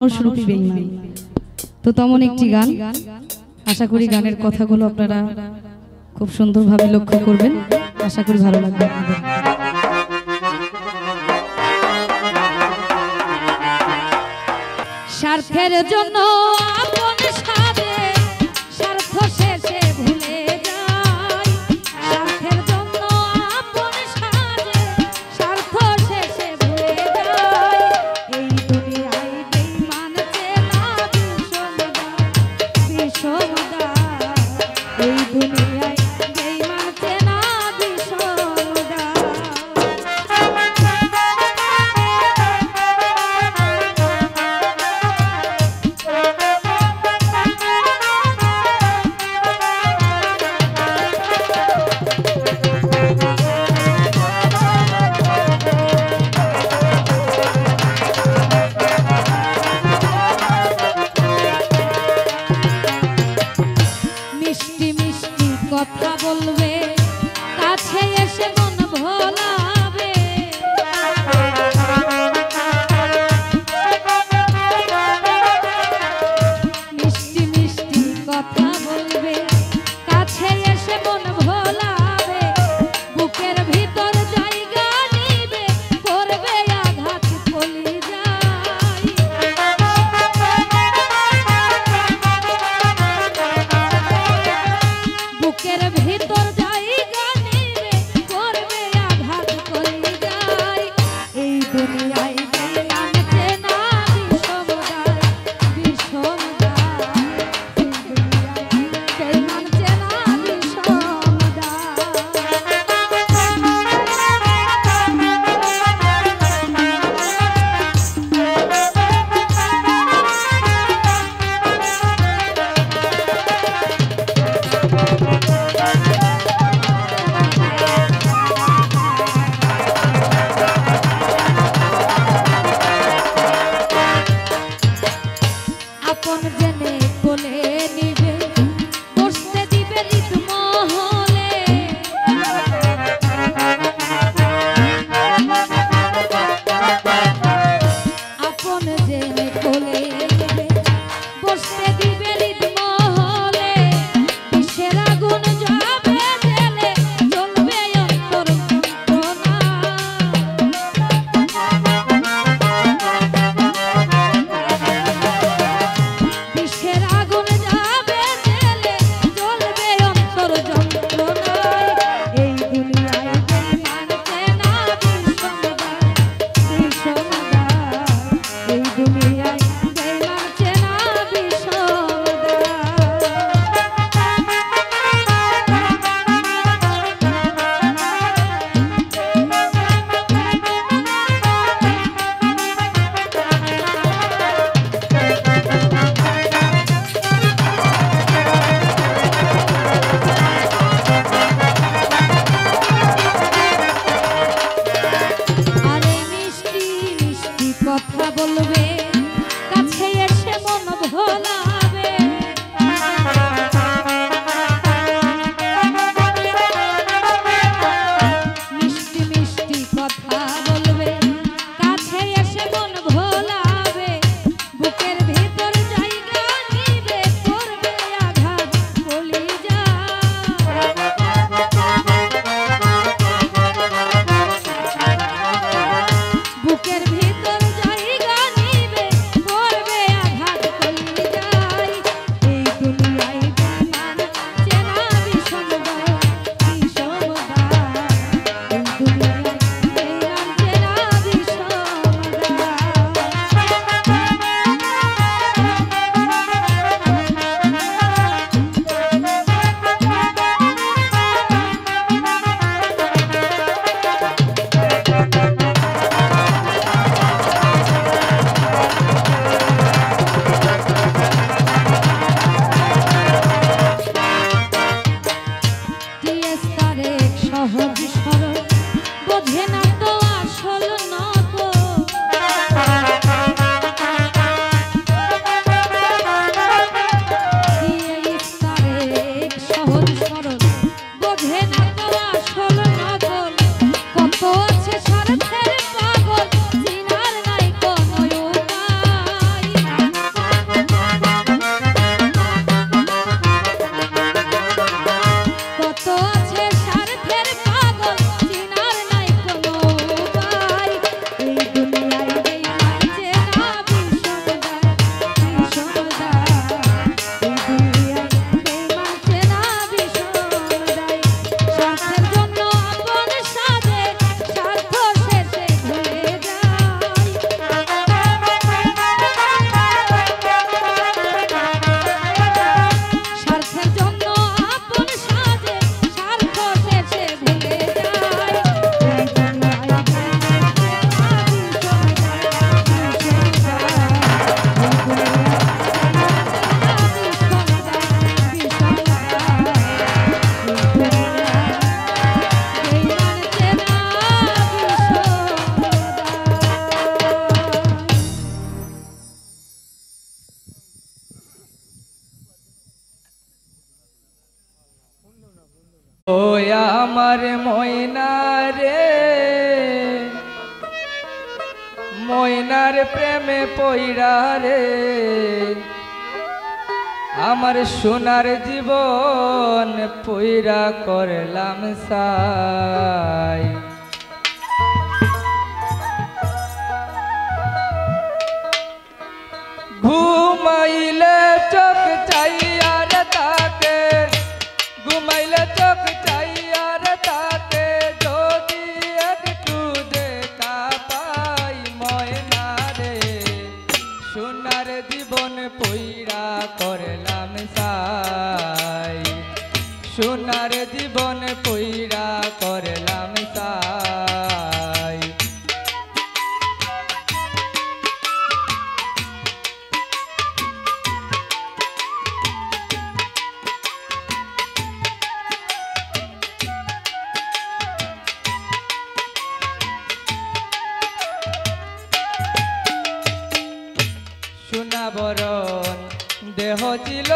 শ্রুতি বেঈমান। তো তেমন একটি গান, আশা করি গানের কথাগুলো আপনারা খুব সুন্দরভাবে লক্ষ্য করবেন, আশা করি ভালো লাগবে আপনাদের। স্বার্থের জন্য আপন সাধে স্বার্থ শেষে ভুলে যায়, স্বার্থের জন্য আপন সাধে স্বার্থ শেষে ভুলে যায়। এই দুনিয়ায় বেঈমান চেনা বিষমদা, এই দুনিয়ায় বেঈমান চেনা বিষমদা। কথা বলবে কাছে এসে মন ভোলাবে, মিষ্টি মিষ্টি কথা বলবে কাছে এসে মন ভোলাবে, বুকের ভিতর জায়গা নিবে করবে আঘাত কলিজায়। বুকের ভিতর জায়গা নিবে করবে আঘাত কলিজায়। এই দুনিয়ায় বেঈমান চেনা বিষমদায়, বিষমদায়, এই দুনিয়ায় বেঈমান চেনা বিষমদায়। আপন জেনে কোলে নিবে বসতে দিবে নিত মহলে, আপন জেনে কোলে নিবে বসতে দিবে নিত মহলে, বিষের আগুন যাবে জেলে জ্বলবে অন্তর যন্ত্রণা। বিষের আগুন যাবে জেলে জ্বলবে অন্তর যন্ত্রণায়। এই দুনিয়ায় বেঈমান চেনা বিষমদায়, বিষমদায়, এই দুনিয়ায় বেঈমান চেনা বিষমদায়। ও আমার ময়না রে, ময়নার প্রেমে পইড়া রে আমার সোনার জীবন পইড়া করলাম সাই। ঘুমাইলে চোখ চাইয়ার তাকে, ঘুমাইলে চোখ চাইয়ার তাকে যদি একটু দেখা পাই ময়না রে, সোনার জীবন পইড়া করলাম সাই, সোনার জীবন পইড়া করলাম সাই। সোনা বরণ দেহ ছিল